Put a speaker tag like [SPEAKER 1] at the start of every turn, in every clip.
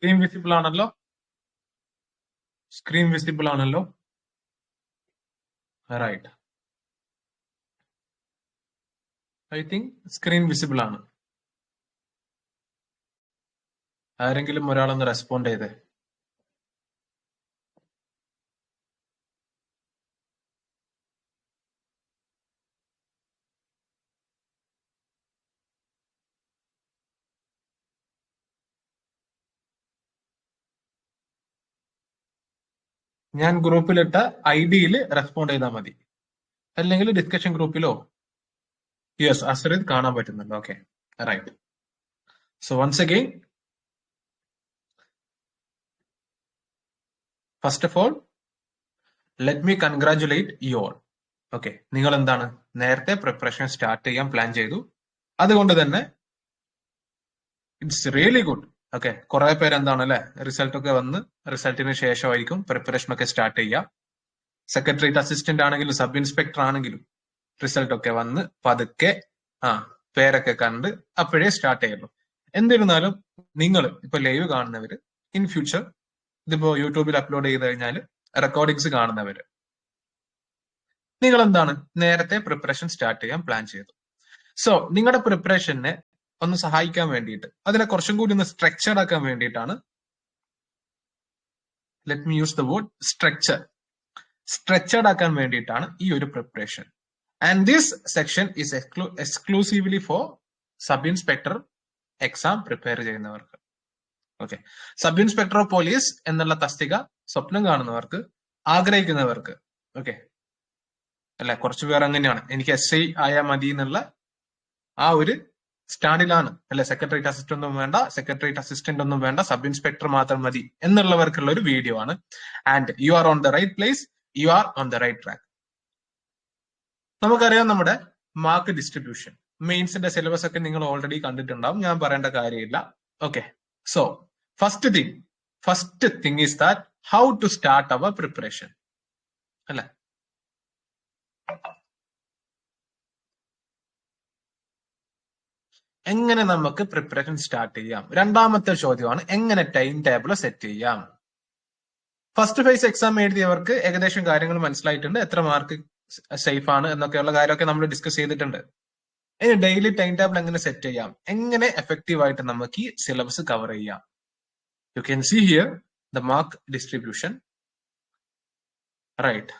[SPEAKER 1] Screen visible ആണല്ലോ? Screen visible ആണല്ലോ? Right. I think screen visible ആണ്. ആരെങ്കിലും ഒരാളൊന്ന് റെസ്പോണ്ട് ചെയ്തേ. ഞാൻ ഗ്രൂപ്പിലിട്ട ID-യിൽ റെസ്പോണ്ട് ചെയ്താൽ മതി, അല്ലെങ്കിൽ ഡിസ്കഷൻ ഗ്രൂപ്പിലോ. യെസ്, അസറിത് കാണാൻ പറ്റുന്നുണ്ട്. Okay, right. So once again, first of all let me congratulate you all. Okay, നിങ്ങൾ എന്താണ് നേരത്തെ പ്രിപ്പറേഷൻ സ്റ്റാർട്ട് ചെയ്യാൻ പ്ലാൻ ചെയ്തു. അതുകൊണ്ട് തന്നെ ഇറ്റ്സ് റിയലി ഗുഡ്. ഓക്കെ, കുറെ പേര് എന്താണ് അല്ലെ, റിസൾട്ട് ഒക്കെ വന്ന് റിസൾട്ടിന് ശേഷമായിരിക്കും പ്രിപ്പറേഷൻ ഒക്കെ സ്റ്റാർട്ട് ചെയ്യുക. സെക്രട്ടേറിയറ്റ് അസിസ്റ്റന്റ് ആണെങ്കിലും സബ് ഇൻസ്പെക്ടർ ആണെങ്കിലും റിസൾട്ട് ഒക്കെ വന്ന് പതുക്കെ പേരൊക്കെ കണ്ട് അപ്പോഴേ സ്റ്റാർട്ട് ചെയ്യുള്ളൂ. എന്നിരുന്നാലും നിങ്ങൾ ഇപ്പൊ ലൈവ് കാണുന്നവര്, ഇൻ ഫ്യൂച്ചർ ഇതിപ്പോ യൂട്യൂബിൽ അപ്ലോഡ് ചെയ്ത് കഴിഞ്ഞാൽ റെക്കോർഡിങ്സ് കാണുന്നവര്, നിങ്ങൾ എന്താണ് നേരത്തെ പ്രിപ്പറേഷൻ സ്റ്റാർട്ട് ചെയ്യാൻ പ്ലാൻ ചെയ്തു. സോ നിങ്ങളുടെ പ്രിപ്പറേഷനെ ഒന്ന് സഹായിക്കാൻ വേണ്ടിയിട്ട്, അതിനെ കുറച്ചും കൂടി ഒന്ന് സ്ട്രക്ചർഡ് ആക്കാൻ വേണ്ടിയിട്ടാണ്, let me use the word structured ആക്കാൻ വേണ്ടിയിട്ടാണ് ഈ ഒരു preparation. And this section is exclusively for sub inspector exam prepare ചെയ്യുന്നവർക്ക്. Okay, sub inspector of police എന്നുള്ള തസ്തിക സ്വപ്നം കാണുന്നവർക്ക്, ആഗ്രഹിക്കുന്നവർക്ക്, ഓക്കെ അല്ലെ, കുറച്ചു പേർ അങ്ങനെയാണ്, എനിക്ക് SI ആയാൽ മതി എന്നുള്ള ആ ഒരു സ്റ്റാൻഡിലാണ് അല്ലെ. സെക്രട്ടേറിയറ്റ് അസിസ്റ്റന്റ് ഒന്നും വേണ്ട, സെക്രട്ടേറിയറ്റ് അസിസ്റ്റന്റ് ഒന്നും വേണ്ട, സബ് ഇൻസ്പെക്ടർ മാത്രം മതി എന്നുള്ളവർക്കുള്ള ഒരു വീഡിയോ ആണ്. And you are on the right place, you are on the right track. നമുക്കറിയാം നമ്മുടെ മാർക്ക് ഡിസ്ട്രിബ്യൂഷൻ, മെയിൻസിന്റെ സിലബസ് ഒക്കെ നിങ്ങൾ ഓൾറെഡി കണ്ടിട്ടുണ്ടാവും, ഞാൻ പറയേണ്ട കാര്യമില്ല. Okay, so first thing is that how to start our preparation അല്ലെ. എങ്ങനെ നമുക്ക് പ്രിപ്പറേഷൻ സ്റ്റാർട്ട് ചെയ്യാം? രണ്ടാമത്തെ ചോദ്യമാണ് എങ്ങനെ ടൈം ടേബിൾ സെറ്റ് ചെയ്യാം. ഫസ്റ്റ് ഫേസ് എക്സാം എഴുതിയവർക്ക് ഏകദേശം കാര്യങ്ങൾ മനസ്സിലായിട്ടുണ്ട്, എത്ര മാർക്ക് സേഫ് ആണ് എന്നൊക്കെയുള്ള കാര്യമൊക്കെ നമ്മൾ ഡിസ്കസ് ചെയ്തിട്ടുണ്ട്. ഇനി ഡെയിലി ടൈം ടേബിൾ എങ്ങനെ സെറ്റ് ചെയ്യാം, എങ്ങനെ എഫക്റ്റീവ് ആയിട്ട് നമുക്ക് ഈ സിലബസ് കവർ ചെയ്യാം. You can see here the mark distribution, right.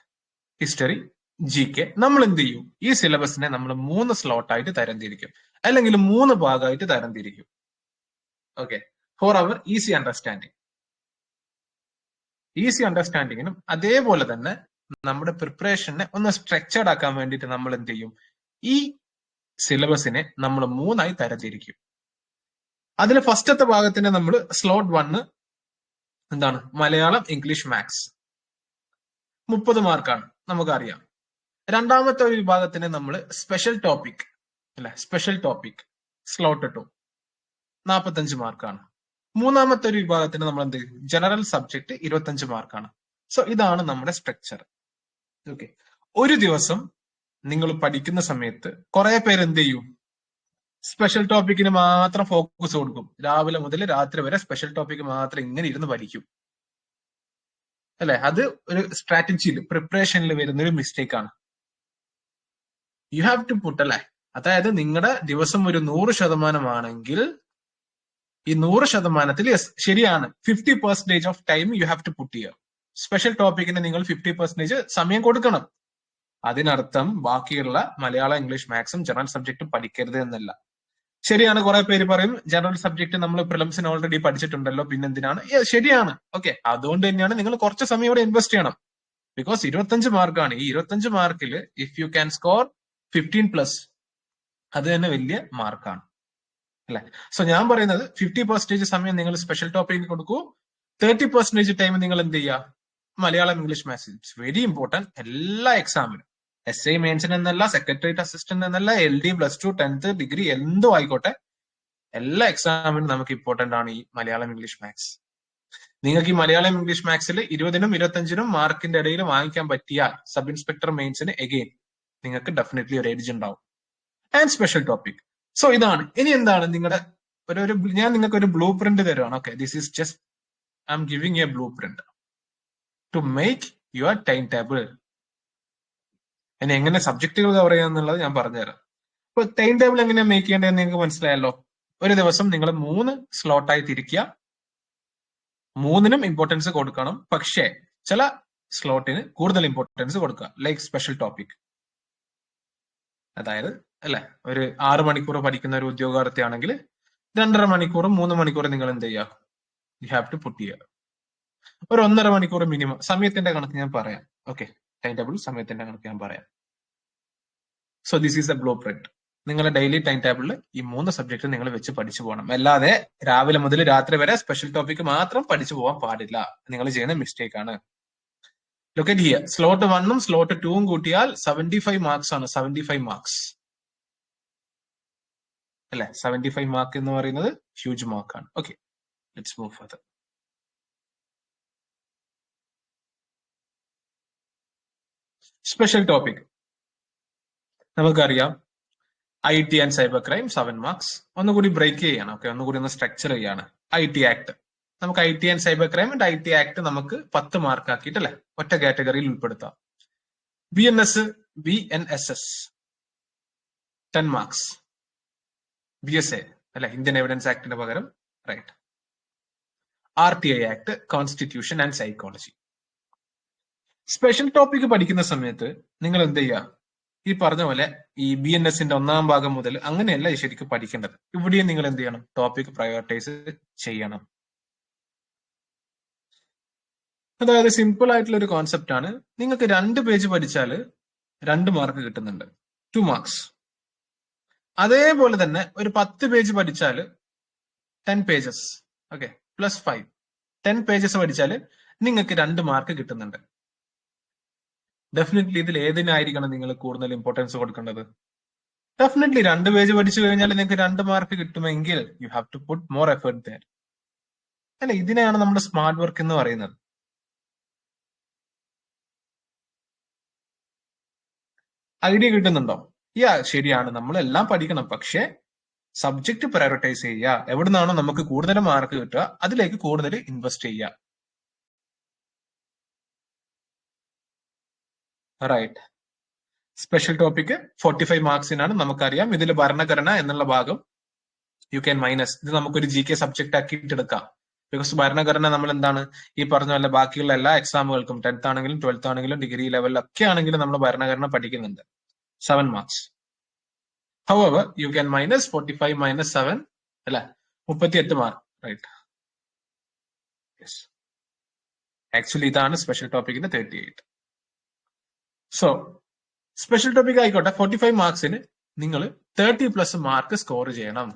[SPEAKER 1] History, GK. നമ്മൾ എന്ത് ചെയ്യും, ഈ സിലബസിനെ നമ്മൾ 3 സ്ലോട്ടായിട്ട് തരംതിരിക്കും, അല്ലെങ്കിൽ 3 ഭാഗമായിട്ട് തരംതിരിക്കും. ഓക്കെ, ഫോർ അവർ ഈസി അണ്ടർസ്റ്റാൻഡിങ്ങിനും അതേപോലെ തന്നെ നമ്മുടെ പ്രിപ്പറേഷനെ ഒന്ന് സ്ട്രക്ചർഡ് ആക്കാൻ വേണ്ടിയിട്ട് നമ്മൾ എന്ത് ചെയ്യും, ഈ സിലബസിനെ നമ്മൾ 3ആയി തരംതിരിക്കും. അതിൽ ഫസ്റ്റത്തെ ഭാഗത്തിന് നമ്മൾ സ്ലോട്ട് 1 എന്താണ്, മലയാളം, ഇംഗ്ലീഷ്, മാത്സ് 30 മാർക്കാണ് നമുക്കറിയാം. രണ്ടാമത്തെ ഒരു വിഭാഗത്തിന് നമ്മൾ സ്പെഷ്യൽ ടോപ്പിക് അല്ലെ, സ്പെഷ്യൽ ടോപ്പിക് സ്ലോട്ട് 2 45 മാർക്കാണ്. മൂന്നാമത്തെ ഒരു വിഭാഗത്തിന് നമ്മൾ എന്ത് ചെയ്യും, ജനറൽ സബ്ജക്ട് 25 മാർക്കാണ്. സോ ഇതാണ് നമ്മുടെ സ്ട്രക്ചർ. ഓക്കെ, ഒരു ദിവസം നിങ്ങൾ പഠിക്കുന്ന സമയത്ത് കുറെ പേര് എന്ത് ചെയ്യും, സ്പെഷ്യൽ ടോപ്പിക്കിന് മാത്രം ഫോക്കസ് കൊടുക്കും. രാവിലെ മുതൽ രാത്രി വരെ സ്പെഷ്യൽ ടോപ്പിക്ക് മാത്രം ഇങ്ങനെ ഇരുന്ന് പഠിക്കും അല്ലെ. അത് ഒരു സ്ട്രാറ്റജിയിൽ പ്രിപ്പറേഷനിൽ വരുന്ന ഒരു മിസ്റ്റേക്ക് ആണ്. യു ഹാവ് ടു പുട്ട് അല്ലെ, അതായത് നിങ്ങളുടെ ദിവസം ഒരു 100% ആണെങ്കിൽ ഈ 100%-ത്തിൽ യെസ് ശരിയാണ്, 50% of time you have to put here. Special ടോപ്പിക്കിന് നിങ്ങൾ 50% സമയം കൊടുക്കണം. അതിനർത്ഥം ബാക്കിയുള്ള മലയാളം, ഇംഗ്ലീഷ്, മാത്സും ജനറൽ സബ്ജക്റ്റും പഠിക്കരുത് എന്നല്ല. ശരിയാണ്, കുറെ പേര് പറയും ജനറൽ സബ്ജക്ട് നമ്മൾ പ്രിലിംസിന് ഓൾറെഡി പഠിച്ചിട്ടുണ്ടല്ലോ, പിന്നെന്തിനാണ്. ശരിയാണ്, ഓക്കെ, അതുകൊണ്ട് തന്നെയാണ് നിങ്ങൾ കുറച്ച് സമയം ഇവിടെ ഇൻവെസ്റ്റ് ചെയ്യണം. ബിക്കോസ് 25 മാർക്കാണ്. ഈ 25 മാർക്കിൽ ഇഫ് യു ക്യാൻ സ്കോർ 15+, അത് തന്നെ വലിയ മാർക്കാണ് അല്ലെ. സോ ഞാൻ പറയുന്നത് 50% സമയം നിങ്ങൾ സ്പെഷ്യൽ ടോപ്പിക്കിന് കൊടുക്കൂ, 30% ടൈം നിങ്ങൾ എന്ത് ചെയ്യുക, Malayalam, English, maths. It's very important. എല്ലാ എക്സാമിനും, SI മെയിൻസിന് എന്നല്ല, സെക്രട്ടേറിയറ്റ് അസിസ്റ്റന്റ് എന്നല്ല, LD, +2, 10th ഡിഗ്രി എന്തോ ആയിക്കോട്ടെ, എല്ലാ എക്സാമിനും നമുക്ക് ഇമ്പോർട്ടന്റ് ആണ് ഈ മലയാളം, ഇംഗ്ലീഷ്, മാത്സ്. നിങ്ങൾക്ക് ഈ മലയാളം, ഇംഗ്ലീഷ്, മാത്സിൽ 20-നും 25-നും മാർക്കിന്റെ ഇടയിൽ വാങ്ങിക്കാൻ പറ്റിയാൽ സബ് ഇൻസ്പെക്ടർ മെയിൻസിന് എഗെയിൻ നിങ്ങൾക്ക് ഡെഫിനറ്റ്ലി ഒരു എഡ്ജ് ഉണ്ടാവും. And special topic. സോ ഇതാണ്. ഇനി എന്താണ് നിങ്ങളുടെ ഞാൻ നിങ്ങൾക്ക് ഒരു ബ്ലൂ പ്രിന്റ് തരുവാണ്. Okay, this is just I'm giving a blueprint to make your time table. ഇനി എങ്ങനെ സബ്ജക്റ്റുകൾ കവർ ചെയ്യാന്നുള്ളത് ഞാൻ പറഞ്ഞുതരാം. അപ്പൊ ടൈം ടേബിൾ എങ്ങനെയാണ് മേക്ക് ചെയ്യേണ്ടതെന്ന് നിങ്ങൾക്ക് മനസ്സിലായല്ലോ. ഒരു ദിവസം നിങ്ങൾ 3 സ്ലോട്ടായി തിരിക്കുക. 3നും ഇമ്പോർട്ടൻസ് കൊടുക്കണം. പക്ഷേ ചില സ്ലോട്ടിന് കൂടുതൽ ഇമ്പോർട്ടൻസ് കൊടുക്കുക. Like special topic. അതായത് അല്ലെ, ഒരു 6 മണിക്കൂർ പഠിക്കുന്ന ഒരു ഉദ്യോഗാർത്ഥിയാണെങ്കിൽ 2.5 മണിക്കൂറും 3 മണിക്കൂറും നിങ്ങൾ എന്ത് ചെയ്യുക, യു ഹാവ് ടു പുട്ട് ചെയ്യുക. ഒരു 1.5 മണിക്കൂർ മിനിമം. സമയത്തിന്റെ കണക്ക് ഞാൻ പറയാം. ഓക്കെ, ടൈം ടേബിൾ സമയത്തിന്റെ കണക്ക് ഞാൻ പറയാം. So this is A blue print. നിങ്ങളുടെ ഡെയിലി ടൈം ടേബിളിൽ ഈ 3 സബ്ജക്ട് നിങ്ങൾ വെച്ച് പഠിച്ചു പോകണം. അല്ലാതെ രാവിലെ മുതൽ രാത്രി വരെ സ്പെഷ്യൽ ടോപ്പിക് മാത്രം പഠിച്ചു പോകാൻ പാടില്ല. നിങ്ങൾ ചെയ്യുന്ന മിസ്റ്റേക്ക് ആണ്. Look at here. സ്ലോട്ട് 1ഉം സ്ലോട്ട് 2ഉം കൂട്ടിയാൽ 75 മാർക്സ് ആണ്. 75 മാർക്സ് അല്ലെ? 75 മാർക്ക് എന്ന് പറയുന്നത് ഹ്യൂജ് മാർക്കാണ്. Okay, let's move further. Special topic നമുക്കറിയാം. IT and cyber crime 7 marks. ഒന്നുകൂടി ബ്രേക്ക് ചെയ്യാണ്. ഓക്കെ, ഒന്നുകൂടി ഒന്ന് സ്ട്രക്ചർ ചെയ്യാണ്. IT ആക്ട് നമുക്ക് IT and cyber crime and IT act നമുക്ക് 10 മാർക്ക് ആക്കിയിട്ട് അല്ലെ ഒറ്റ കാറ്റഗറിയിൽ ഉൾപ്പെടുത്താം. BNSS 10 marks. BSA അല്ലെ, ഇന്ത്യൻ എവിഡൻസ് ആക്ടിന് പകരം right. RTI act, constitution and psychology. Special topic പഠിക്കുന്ന സമയത്ത് നിങ്ങൾ എന്ത് ചെയ്യുക, ഈ പറഞ്ഞ പോലെ ഈ BNSന്റെ 1ാം ഭാഗം മുതൽ അങ്ങനെയല്ല ശരിക്കും പഠിക്കേണ്ടത്. ഇവിടെയും നിങ്ങൾ എന്ത് ചെയ്യണം, ടോപ്പിക് പ്രയോറിറ്റൈസ് ചെയ്യണം. അതായത് സിമ്പിൾ ആയിട്ടുള്ള ഒരു കോൺസെപ്റ്റ് ആണ്. നിങ്ങൾക്ക് 2 പേജ് പഠിച്ചാൽ 2 മാർക്ക് കിട്ടുന്നുണ്ട്, 2 മാർക്സ്. അതേപോലെ തന്നെ ഒരു 10 പേജ് പഠിച്ചാൽ 10 പേജസ്, ഓക്കെ, പ്ലസ് 5. 10 പേജസ് പഠിച്ചാൽ നിങ്ങൾക്ക് 2 മാർക്ക് കിട്ടുന്നുണ്ട്. ഡെഫിനറ്റ്ലി ഇതിൽ ഏതിനായിരിക്കണം നിങ്ങൾ കൂടുതൽ ഇമ്പോർട്ടൻസ് കൊടുക്കേണ്ടത്? ഡെഫിനറ്റ്ലി 2 പേജ് പഠിച്ചു കഴിഞ്ഞാൽ നിങ്ങൾക്ക് 2 മാർക്ക് കിട്ടുമെങ്കിൽ you have to put more effort there. അല്ലെ, ഇതിനെയാണ് നമ്മുടെ സ്മാർട്ട് വർക്ക് എന്ന് പറയുന്നത്. ഐഡിയ കിട്ടുന്നുണ്ടോ? ശരിയാണ്, നമ്മൾ എല്ലാം പഠിക്കണം. പക്ഷേ സബ്ജക്ട് പ്രയോറിറ്റൈസ് ചെയ്യുക. എവിടുന്നാണോ നമുക്ക് കൂടുതൽ മാർക്ക് കിട്ടുക അതിലേക്ക് കൂടുതൽ ഇൻവെസ്റ്റ് ചെയ്യുക. റൈറ്റ്. Special topic 45 മാർക്സിനാണ്. നമുക്കറിയാം ഇതിൽ ഭരണഘടന എന്നുള്ള ഭാഗം യു ക്യാൻ മൈനസ്. ഇത് നമുക്കൊരു GK സബ്ജക്ട് ആക്കിയിട്ട് എടുക്കാം. ബിക്കോസ് ഭരണഘടന നമ്മൾ എന്താണ് ഈ പറഞ്ഞ പോലെ ബാക്കിയുള്ള എല്ലാ എക്സാമുകൾക്കും 10th ആണെങ്കിലും 12th ആണെങ്കിലും ഡിഗ്രി ലെവലിലൊക്കെ ആണെങ്കിലും നമ്മൾ ഭരണഘടന പഠിക്കുന്നുണ്ട്. 7 marks. However you can minus 45 minus 7 അല്ലെ, 38 മാർക്ക്. റൈറ്റ്. യെസ്, ആക്ച്വലി ഇതാണ് സ്പെഷ്യൽ ടോപ്പിക്കിന്റെ 38. സോ സ്പെഷ്യൽ ടോപ്പിക് ആയിക്കോട്ടെ, 45 മാർക്സിന് നിങ്ങൾ 30+ മാർക്ക് സ്കോർ ചെയ്യണം.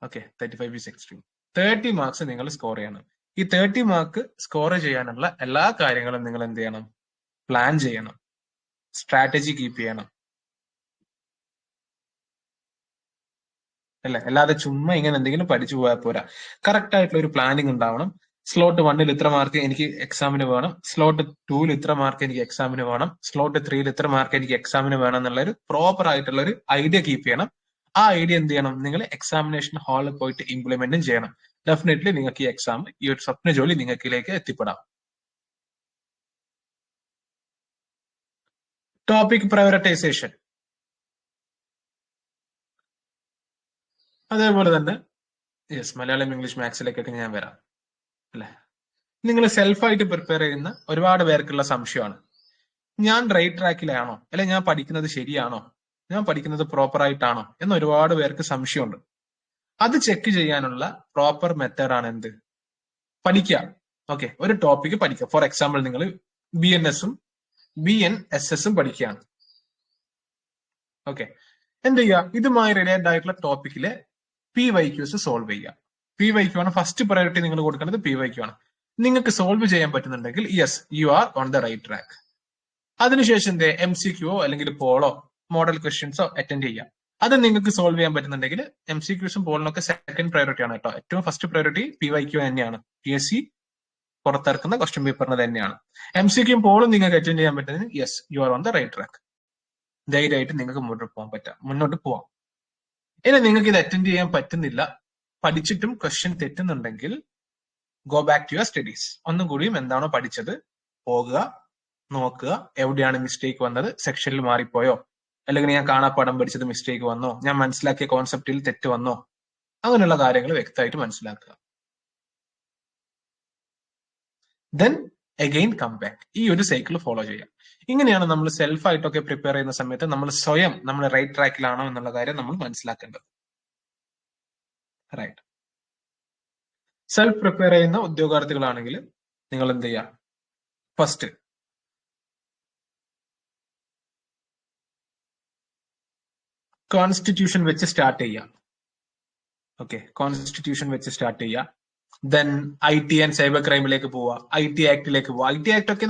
[SPEAKER 1] Okay, 35 is extreme. 30 മാർക്സ് നിങ്ങൾ സ്കോർ ചെയ്യണം. ഈ 30 മാർക്ക് സ്കോർ ചെയ്യാനുള്ള എല്ലാ കാര്യങ്ങളും നിങ്ങൾ എന്ത് ചെയ്യണം, പ്ലാൻ ചെയ്യണം, സ്ട്രാറ്റജി കീപ്പ് ചെയ്യണം. അല്ലെ, അല്ലാതെ ചുമ്മാ ഇങ്ങനെ എന്തെങ്കിലും പഠിച്ചു പോയാൽ പോരാ. കറക്റ്റ് ആയിട്ടുള്ള ഒരു പ്ലാനിങ് ഉണ്ടാവണം. സ്ലോട്ട് 1ൽ ഇത്ര മാർക്ക് എനിക്ക് എക്സാമിന് വേണം, സ്ലോട്ട് 2ൽ ഇത്ര മാർക്ക് എനിക്ക് എക്സാമിന് വേണം, സ്ലോട്ട് 3ൽ ഇത്ര മാർക്ക് എനിക്ക് എക്സാമിന് വേണം എന്നുള്ള ഒരു പ്രോപ്പർ ആയിട്ടുള്ള ഒരു ഐഡിയ കീപ്പ് ചെയ്യണം. ആ ഐഡിയ എന്ത് ചെയ്യണം, നിങ്ങൾ എക്സാമിനേഷൻ ഹാളിൽ പോയിട്ട് ഇംപ്ലിമെന്റും ചെയ്യണം. ഡെഫിനറ്റ്ലി നിങ്ങൾക്ക് ഈ എക്സാം, ഈ ഒരു സ്വപ്ന ജോലി നിങ്ങൾക്കിലേക്ക് എത്തിപ്പെടാം. ടോപ്പിക് പ്രയോറിറ്റൈസേഷൻ അതേപോലെ തന്നെ യെസ്, മലയാളം ഇംഗ്ലീഷ് മാത്സിലേക്കൊക്കെ ഞാൻ വരാം. അല്ലെ, നിങ്ങൾ സെൽഫായിട്ട് പ്രിപ്പയർ ചെയ്യുന്ന ഒരുപാട് പേർക്കുള്ള സംശയമാണ്, ഞാൻ റൈറ്റ് ട്രാക്കിലാണോ, അല്ലെ ഞാൻ പഠിക്കുന്നത് ശരിയാണോ, ഞാൻ പഠിക്കുന്നത് പ്രോപ്പർ ആയിട്ടാണോ എന്ന് ഒരുപാട് പേർക്ക് സംശയമുണ്ട്. അത് ചെക്ക് ചെയ്യാനുള്ള പ്രോപ്പർ മെത്തേഡ് ആണ് എന്ത്, പഠിക്കുക. ഓക്കെ, ഒരു ടോപ്പിക്ക് പഠിക്കുക. ഫോർ എക്സാമ്പിൾ നിങ്ങൾ BNSഉം BNSSഉം പഠിക്കുകയാണ്. ഓക്കെ, എന്ത് ചെയ്യുക, ഇതുമായി റിലേറ്റഡ് ആയിട്ടുള്ള ടോപ്പിക്കിലെ PYQs സോൾവ് ചെയ്യുക. PYQ ആണ് ഫസ്റ്റ് പ്രയോറിറ്റി നിങ്ങൾ കൊടുക്കേണ്ടത്. PYQ ആണ്. നിങ്ങൾക്ക് സോൾവ് ചെയ്യാൻ പറ്റുന്നുണ്ടെങ്കിൽ yes, you are on the right track. അതിനുശേഷം MCQO അല്ലെങ്കിൽ പോളോ, മോഡൽ ക്വസ്റ്റ്യൻസോ അറ്റൻഡ് ചെയ്യുക. അത് നിങ്ങൾക്ക് സോൾവ് ചെയ്യാൻ പറ്റുന്നുണ്ടെങ്കിൽ MCQസും പോളിനൊക്കെ സെക്കൻഡ് പ്രയോറിറ്റി ആണ് കേട്ടോ. ഏറ്റവും ഫസ്റ്റ് പ്രയോറിറ്റി PYQ തന്നെയാണ്. PSC പുറത്തിറക്കുന്ന ക്വസ്റ്റ്യൻ പേപ്പറിന് തന്നെയാണ്. MCQയും പോളും നിങ്ങൾക്ക് അറ്റൻഡ് ചെയ്യാൻ പറ്റുന്നത് yes, you are on the right track. ധൈര്യമായിട്ട് നിങ്ങൾക്ക് മുന്നോട്ട് പോവാം. ഇനി നിങ്ങൾക്ക് ഇത് അറ്റൻഡ് ചെയ്യാൻ പറ്റുന്നില്ല, പഠിച്ചിട്ടും ക്വസ്റ്റ്യൻ തെറ്റുന്നുണ്ടെങ്കിൽ go back to your studies. ഒന്നും കൂടിയും എന്താണോ പഠിച്ചത് പോകുക, നോക്കുക, എവിടെയാണ് മിസ്റ്റേക്ക് വന്നത്, സെക്ഷനിൽ മാറിപ്പോയോ, അല്ലെങ്കിൽ ഞാൻ കാണാപ്പാഠം പഠിച്ചത് മിസ്റ്റേക്ക് വന്നോ, ഞാൻ മനസ്സിലാക്കിയ കോൺസെപ്റ്റിൽ തെറ്റ് വന്നോ, അങ്ങനെയുള്ള കാര്യങ്ങൾ വ്യക്തമായിട്ട് മനസ്സിലാക്കുക. Then again come back. ഈ ഒരു സൈക്കിൾ ഫോളോ ചെയ്യാം. ഇങ്ങനെയാണ് നമ്മൾ സെൽഫ് ആയിട്ടൊക്കെ പ്രിപ്പയർ ചെയ്യുന്ന സമയത്ത് നമ്മൾ സ്വയം നമ്മൾ റൈറ്റ് ട്രാക്കിലാണോ എന്നുള്ള കാര്യം നമ്മൾ മനസ്സിലാക്കേണ്ടത്. റൈറ്റ്. സെൽഫ് പ്രിപ്പയർ ചെയ്യുന്ന ഉദ്യോഗാർത്ഥികളാണെങ്കിൽ നിങ്ങൾ എന്ത് ചെയ്യുക? ഫസ്റ്റ് കോൺസ്റ്റിറ്റ്യൂഷൻ വെച്ച് സ്റ്റാർട്ട് ചെയ്യുക. ഓക്കെ, കോൺസ്റ്റിറ്റ്യൂഷൻ വെച്ച് സ്റ്റാർട്ട് ചെയ്യുക. ദെൻ IT ആൻഡ് സൈബർ ക്രൈമിലേക്ക് പോവുക, IT ആക്ടിലേക്ക് പോവുക. IT ആക്ട് ഒക്കെ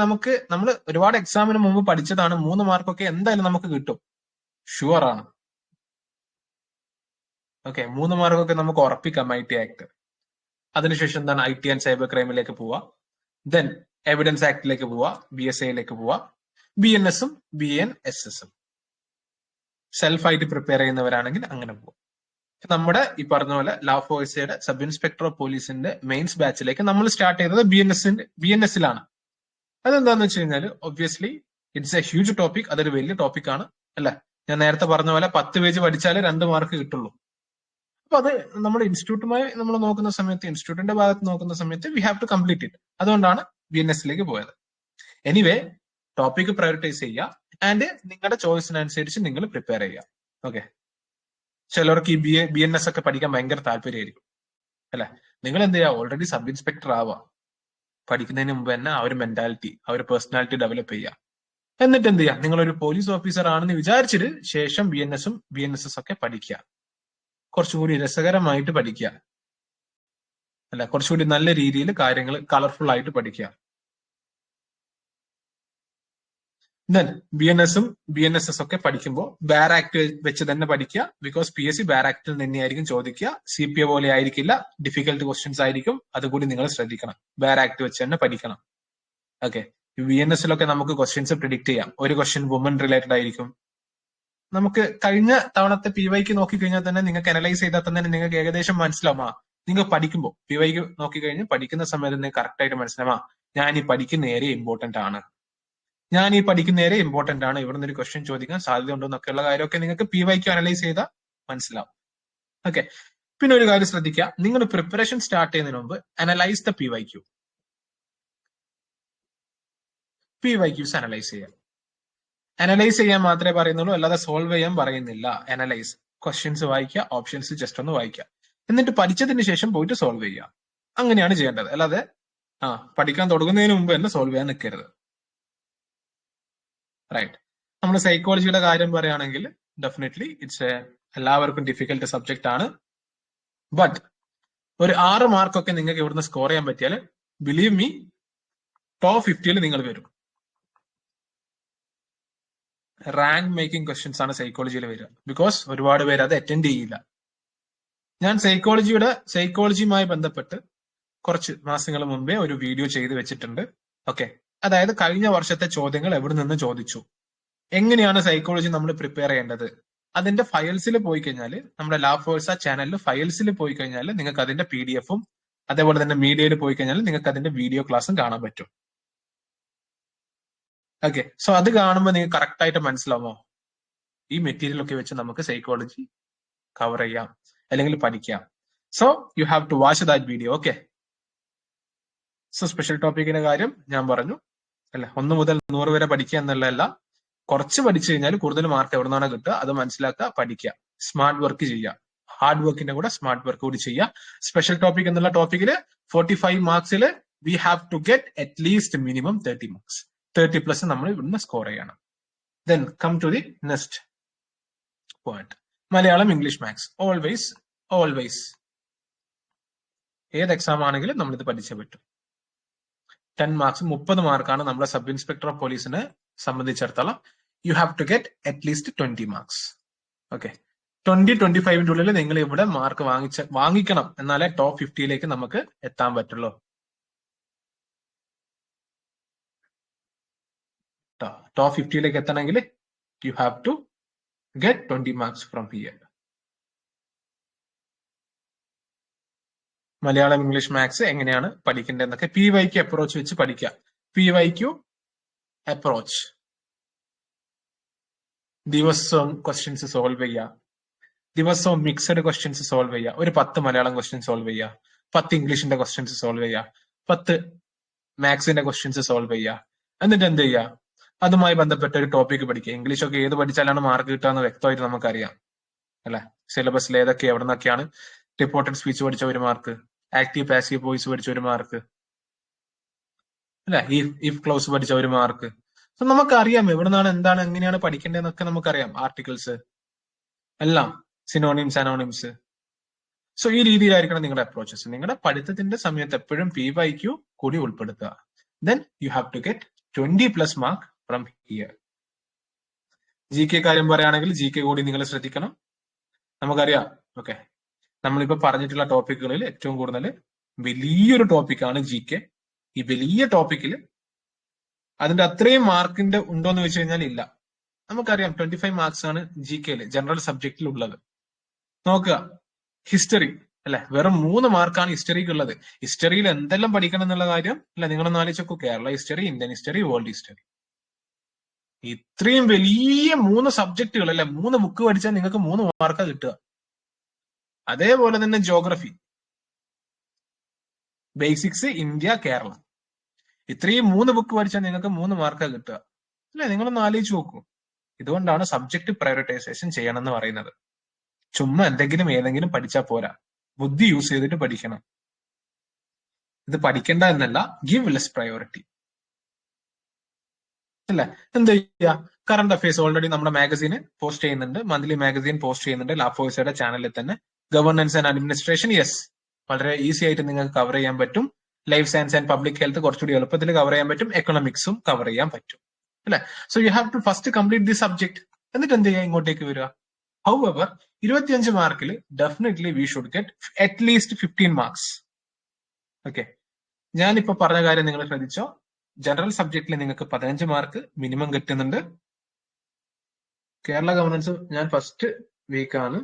[SPEAKER 1] നമ്മൾ ഒരുപാട് എക്സാമിന് മുമ്പ് പഠിച്ചതാണ്. 3 മാർക്കൊക്കെ എന്തായാലും നമുക്ക് കിട്ടും, ഷുവർ ആണ്. ഓക്കെ, 3 മാർക്കൊക്കെ നമുക്ക് ഉറപ്പിക്കാം IT ആക്ട്. അതിനുശേഷം എന്താണ്? IT ആൻഡ് സൈബർ ക്രൈമിലേക്ക് പോവുക. ദെൻ എവിഡൻസ് ആക്ടിലേക്ക് പോവുക, BSIയിലേക്ക് പോവുക, BNSഉം BNSSഉം. സെൽഫായിട്ട് പ്രിപ്പയർ ചെയ്യുന്നവരാണെങ്കിൽ അങ്ങനെ പോകും. നമ്മുടെ ഈ പറഞ്ഞ പോലെ ലാ ഫോഴ്സയുടെ സബ് ഇൻസ്പെക്ടർ ഓഫ് പോലീസിന്റെ മെയിൻസ് ബാച്ചിലേക്ക് നമ്മൾ സ്റ്റാർട്ട് ചെയ്തത് BNSലാണ്. അതെന്താന്ന് വെച്ച് കഴിഞ്ഞാൽ obviously it's A huge topic. അതൊരു വലിയ ടോപ്പിക് ആണ് അല്ലെ. ഞാൻ നേരത്തെ പറഞ്ഞ പോലെ 10 പേജ് പഠിച്ചാലേ 2 മാർക്ക് കിട്ടുള്ളൂ. അപ്പൊ അത് നമ്മുടെ ഇൻസ്റ്റിറ്റ്യൂട്ടുമായി നമ്മൾ നോക്കുന്ന സമയത്ത്, ഇൻസ്റ്റിറ്റ്യൂട്ടിന്റെ ഭാഗത്ത് നോക്കുന്ന സമയത്ത് we have to complete it. അതുകൊണ്ടാണ് BNSലേക്ക് പോയത്. എനിവേ, ടോപ്പിക് പ്രയോറിറ്റൈസ് ചെയ്യുക ആൻഡ് നിങ്ങളുടെ ചോയ്സിനനുസരിച്ച് നിങ്ങൾ പ്രിപ്പയർ ചെയ്യുക. ഓക്കെ, ചിലർക്ക് ഈ BNS ഒക്കെ പഠിക്കാൻ ഭയങ്കര താല്പര്യമായിരിക്കും അല്ലെ. നിങ്ങൾ എന്ത് ചെയ്യുക? ഓൾറെഡി സബ് ഇൻസ്പെക്ടർ ആവുക. പഠിക്കുന്നതിന് മുമ്പ് തന്നെ ആ ഒരു മെന്റാലിറ്റി, ആ ഒരു പേഴ്സണാലിറ്റി ഡെവലപ്പ് ചെയ്യുക. എന്നിട്ട് എന്ത് ചെയ്യുക? നിങ്ങളൊരു പോലീസ് ഓഫീസർ ആണെന്ന് വിചാരിച്ചിട്ട് ശേഷം BNSഉം BNSS ഒക്കെ പഠിക്കുക. കുറച്ചുകൂടി രസകരമായിട്ട് പഠിക്കുക അല്ല, കുറച്ചുകൂടി നല്ല രീതിയിൽ കാര്യങ്ങൾ കളർഫുൾ ആയിട്ട് പഠിക്കുക. ദെൻ BNSഉം BNSS ഒക്കെ പഠിക്കുമ്പോൾ ബാർ ആക്ട് വെച്ച് തന്നെ പഠിക്കുക. ബിക്കോസ് PSC ബാർ ആക്ടിൽ തന്നെയായിരിക്കും ചോദിക്കുക. CPA പോലെ ആയിരിക്കില്ല, ഡിഫിക്കൽട്ട് ക്വസ്റ്റ്യൻസ് ആയിരിക്കും. അതുകൂടി നിങ്ങൾ ശ്രദ്ധിക്കണം. ബാർ ആക്ട് വെച്ച് തന്നെ പഠിക്കണം. ഓക്കെ, BNSലൊക്കെ നമുക്ക് ക്വസ്റ്റ്യൻസ് പ്രിഡിക്ട് ചെയ്യാം. ഒരു ക്വസ്റ്റ്യൻ വുമൻ റിലേറ്റഡ് ആയിരിക്കും. നമുക്ക് കഴിഞ്ഞ തവണത്തെ PYക്ക് നോക്കിക്കഴിഞ്ഞാൽ തന്നെ നിങ്ങൾക്ക് അനലൈസ് ചെയ്താൽ തന്നെ നിങ്ങൾക്ക് ഏകദേശം മനസ്സിലാവും. നിങ്ങൾ പഠിക്കുമ്പോൾ PYക്ക് നോക്കിക്കഴിഞ്ഞ് പഠിക്കുന്ന സമയത്ത് നിങ്ങൾക്ക് കറക്റ്റ് ആയിട്ട് മനസ്സിലാവാം, ഞാൻ ഈ പഠിക്കുന്ന ഏരിയ ഇമ്പോർട്ടന്റ് ആണ്, ഇവിടുന്ന് ഒരു ക്വസ്റ്റ്യൻ ചോദിക്കാൻ സാധ്യത ഉണ്ടോ എന്നൊക്കെയുള്ള കാര്യമൊക്കെ നിങ്ങൾക്ക് PYക്ക് അനലൈസ് ചെയ്താൽ മനസ്സിലാവും. ഓക്കെ, പിന്നെ ഒരു കാര്യം ശ്രദ്ധിക്കുക, നിങ്ങൾ പ്രിപ്പറേഷൻ സ്റ്റാർട്ട് ചെയ്യുന്നതിന് മുമ്പ് അനലൈസ് ദ PYQs അനലൈസ് ചെയ്യുക. അനലൈസ് ചെയ്യാൻ മാത്രമേ പറയുന്നുള്ളൂ, അല്ലാതെ സോൾവ് ചെയ്യാൻ പറയുന്നില്ല. അനലൈസ്, ക്വസ്റ്റ്യൻസ് വായിക്കുക, ഓപ്ഷൻസ് ജസ്റ്റ് ഒന്ന് വായിക്കുക, എന്നിട്ട് പഠിച്ചതിന് ശേഷം പോയിട്ട് സോൾവ് ചെയ്യുക. അങ്ങനെയാണ് ചെയ്യേണ്ടത്. അല്ലാതെ പഠിക്കാൻ തുടങ്ങുന്നതിന് മുമ്പ് തന്നെ സോൾവ് ചെയ്യാൻ നിൽക്കരുത്. റൈറ്റ്. നമ്മൾ സൈക്കോളജിയുടെ കാര്യം പറയുകയാണെങ്കിൽ ഡെഫിനറ്റ്ലി എല്ലാവർക്കും ഡിഫിക്കൽട്ട് സബ്ജക്റ്റ് ആണ്. ബട്ട് ഒരു 6 മാർക്കൊക്കെ നിങ്ങൾക്ക് ഇവിടുന്ന് സ്കോർ ചെയ്യാൻ പറ്റിയാൽ ബിലീവ് മീ, ടോപ്പ് 50യിൽ നിങ്ങൾ വരും. റാങ്ക് മേക്കിംഗ് ക്വസ്റ്റ്യൻസ് ആണ് സൈക്കോളജിയിൽ വരിക. ബിക്കോസ് ഒരുപാട് പേര് അത് അറ്റൻഡ് ചെയ്യില്ല. ഞാൻ സൈക്കോളജിയുമായി ബന്ധപ്പെട്ട് കുറച്ച് മാസങ്ങൾ മുമ്പേ ഒരു വീഡിയോ ചെയ്ത് വെച്ചിട്ടുണ്ട്. ഓക്കെ, അതായത് കഴിഞ്ഞ വർഷത്തെ ചോദ്യങ്ങൾ എവിടെ നിന്ന് ചോദിച്ചു, എങ്ങനെയാണ് സൈക്കോളജി നമ്മൾ പ്രിപ്പയർ ചെയ്യേണ്ടത്, അതിന്റെ ഫയൽസിൽ പോയി കഴിഞ്ഞാൽ, നമ്മുടെ ലാ ഫോഴ്സ ചാനലിൽ ഫയൽസിൽ പോയി കഴിഞ്ഞാൽ നിങ്ങൾക്ക് അതിന്റെ PDF-ഉം അതേപോലെ തന്നെ മീഡിയയിൽ പോയി കഴിഞ്ഞാൽ നിങ്ങൾക്ക് അതിന്റെ വീഡിയോ ക്ലാസ്സും കാണാൻ പറ്റും. ഓക്കെ, സോ അത് കാണുമ്പോൾ നിങ്ങൾക്ക് കറക്റ്റ് ആയിട്ട് മനസ്സിലാവുമോ ഈ മെറ്റീരിയൽ ഒക്കെ വെച്ച് നമുക്ക് സൈക്കോളജി കവർ ചെയ്യാം അല്ലെങ്കിൽ പഠിക്കാം. So you have to watch that video. Okay, so special ടോപ്പിക്കിന്റെ കാര്യം ഞാൻ പറഞ്ഞു അല്ലെ. 1 മുതൽ 100 വരെ പഠിക്കുക എന്നുള്ളതല്ല, കുറച്ച് പഠിച്ചു കഴിഞ്ഞാൽ കൂടുതൽ മാർക്ക് എവിടെ നിന്നാണ് കിട്ടുക അത് മനസ്സിലാക്കുക, പഠിക്കുക, സ്മാർട്ട് വർക്ക് ചെയ്യുക. ഹാർഡ് വർക്കിന്റെ കൂടെ സ്മാർട്ട് വർക്ക് കൂടി ചെയ്യുക. സ്പെഷ്യൽ ടോപ്പിക് എന്നുള്ള ടോപ്പിക്കിൽ 45 മാർക്സിൽ we have to get at least minimum 30 marks. 30+ നമ്മൾ ഇവിടുന്ന് സ്കോർ ചെയ്യണം. Then come to the next point. Malayalam, English, maths. Always ഏത് എക്സാം ആണെങ്കിലും നമ്മളിത് പഠിച്ചേ പറ്റും. 10 മാർക്സ് 30 മാർക്കാണ് നമ്മുടെ സബ് ഇൻസ്പെക്ടർ ഓഫ് പോലീസിനെ സംബന്ധിച്ചിടത്തോളം. You have to get at least 20 marks. Okay, 20-25 ഉള്ളിൽ നിങ്ങൾ ഇവിടെ മാർക്ക് വാങ്ങിക്കണം, എന്നാലേ ടോപ്പ് 50യിലേക്ക് നമുക്ക് എത്താൻ പറ്റുള്ളൂ. ടോപ്പ് 50യിലേക്ക് എത്തണമെങ്കിൽ you have to get 20 marks from here. Malayalam English maths എങ്ങനെയാണ് പഠിക്കേണ്ടതെന്നൊക്കെ PYQ അപ്രോച്ച് വെച്ച് പഠിക്കുക. PYQ approach. ദിവസവും ക്വസ്റ്റ്യൻസ് സോൾവ് ചെയ്യുക, ദിവസവും മിക്സഡ് ക്വസ്റ്റ്യൻസ് സോൾവ് ചെയ്യുക. ഒരു 10 മലയാളം ക്വസ്റ്റ്യൻ സോൾവ് ചെയ്യുക, 10 ഇംഗ്ലീഷിന്റെ ക്വസ്റ്റ്യൻസ് സോൾവ് ചെയ്യുക, 10 മാത്സിന്റെ ക്വസ്റ്റ്യൻസ് സോൾവ് ചെയ്യുക. എന്നിട്ട് എന്ത് ചെയ്യുക, അതുമായി ബന്ധപ്പെട്ട ഒരു ടോപ്പിക് പഠിക്കുക. ഇംഗ്ലീഷൊക്കെ ഏത് പഠിച്ചാലാണ് മാർക്ക് കിട്ടുക എന്ന് വ്യക്തമായിട്ട് നമുക്കറിയാം അല്ലെ. സിലബസിൽ ഏതൊക്കെ എവിടെ നിന്നൊക്കെയാണ്. റിപ്പോർട്ടഡ് സ്പീച്ച് പഠിച്ച 1 മാർക്ക്, ആക്റ്റീവ് പാസീവ് വോയിസ് പഠിച്ച 1 മാർക്ക് അല്ലെ, ഇഫ് ക്ലോസ് പഠിച്ച 1 മാർക്ക്. സോ നമുക്കറിയാം എവിടെ നിന്നാണ് എന്താണ് എങ്ങനെയാണ് പഠിക്കേണ്ടതെന്നൊക്കെ നമുക്കറിയാം. ആർട്ടിക്കിൾസ് എല്ലാം, സിനോണിംസ് അനോണിംസ്. സോ ഈ രീതിയിലായിരിക്കണം നിങ്ങളുടെ അപ്രോച്ചസ്. നിങ്ങളുടെ പഠിത്തത്തിന്റെ സമയത്ത് എപ്പോഴും PYQ കൂടി ഉൾപ്പെടുത്തുക. Then you have to get 20+ mark from here. GK കാര്യം പറയുകയാണെങ്കിൽ GK കൂടി നിങ്ങൾ ശ്രദ്ധിക്കണം. നമുക്കറിയാം ഓക്കെ, നമ്മളിപ്പോ പറഞ്ഞിട്ടുള്ള ടോപ്പിക്കുകളിൽ ഏറ്റവും കൂടുതൽ വലിയൊരു ടോപ്പിക്കാണ് GK. ഈ വലിയ ടോപ്പിക്കിൽ അതിന്റെ അത്രയും മാർക്കിന്റെ ഉണ്ടോന്ന് വെച്ച് കഴിഞ്ഞാൽ ഇല്ല. നമുക്കറിയാം 25 മാർക്സ് ആണ് GKയിൽ ജനറൽ സബ്ജക്റ്റിൽ ഉള്ളത്. നോക്കുക, ഹിസ്റ്ററി അല്ലെ, വെറും 3 മാർക്കാണ് ഹിസ്റ്ററിക്ക് ഉള്ളത്. ഹിസ്റ്ററിയിൽ എന്തെല്ലാം പഠിക്കണം എന്നുള്ള കാര്യം അല്ലെ, നിങ്ങളൊന്ന് ആലോചിച്ച് നോക്കൂ. Kerala history, Indian history, world history, ഇത്രയും വലിയ 3 സബ്ജക്റ്റുകൾ അല്ലെ, 3 ബുക്ക് പഠിച്ചാൽ നിങ്ങൾക്ക് 3 മാർക്കാണ് കിട്ടുക. അതേപോലെ തന്നെ ജോഗ്രഫി, ബേസിക്സ്, ഇന്ത്യ, കേരള, ഇത്രയും 3 ബുക്ക് പഠിച്ചാൽ നിങ്ങൾക്ക് 3 മാർക്കാണ് കിട്ടുക അല്ലെ. നിങ്ങളൊന്ന് ആലോചിച്ച് നോക്കൂ. ഇതുകൊണ്ടാണ് സബ്ജക്ട് പ്രയോറിറ്റൈസേഷൻ ചെയ്യണം എന്ന് പറയുന്നത്. ചുമ്മാ എന്തെങ്കിലും ഏതെങ്കിലും പഠിച്ചാൽ പോരാ, ബുദ്ധി യൂസ് ചെയ്തിട്ട് പഠിക്കണം. ഇത് പഠിക്കേണ്ട എന്നല്ല, ഗിവ് ലെസ് പ്രയോറിറ്റി അല്ലെ. എന്ത് ചെയ്യുക, കറണ്ട് അഫയേഴ്സ് ഓൾറെഡി നമ്മുടെ മാഗസീന് പോസ്റ്റ് ചെയ്യുന്നുണ്ട്, മന്ത്ലി മാഗസീൻ പോസ്റ്റ് ചെയ്യുന്നുണ്ട് ലാബ് ഫോഴ്സയുടെ ചാനലിൽ തന്നെ. ഗവർണൻസ് ആൻഡ് അഡ്മിനിസ്ട്രേഷൻ, യെസ്, വളരെ ഈസി ആയിട്ട് നിങ്ങൾക്ക് കവർ ചെയ്യാൻ പറ്റും. Life science and public health കുറച്ചുകൂടി എളുപ്പത്തിൽ കവർ ചെയ്യാൻ പറ്റും. എക്കണോമിക്സും കവർ ചെയ്യാൻ പറ്റും അല്ലെ. So you have to first complete the subject, എന്നിട്ട് എന്ത് ചെയ്യുക, ഇങ്ങോട്ടേക്ക് വരിക. ഹൗവർ 25 മാർക്കിൽ definitely we should get at least 15 marks. Okay, ഞാനിപ്പോ പറഞ്ഞ കാര്യം നിങ്ങൾ ശ്രദ്ധിച്ചോ. ജനറൽ സബ്ജക്റ്റിൽ നിങ്ങൾക്ക് 15 മാർക്ക് മിനിമം കിട്ടുന്നുണ്ട്. കേരള ഗവർണൻസ് ഞാൻ ഫസ്റ്റ് വീക്കാണ്.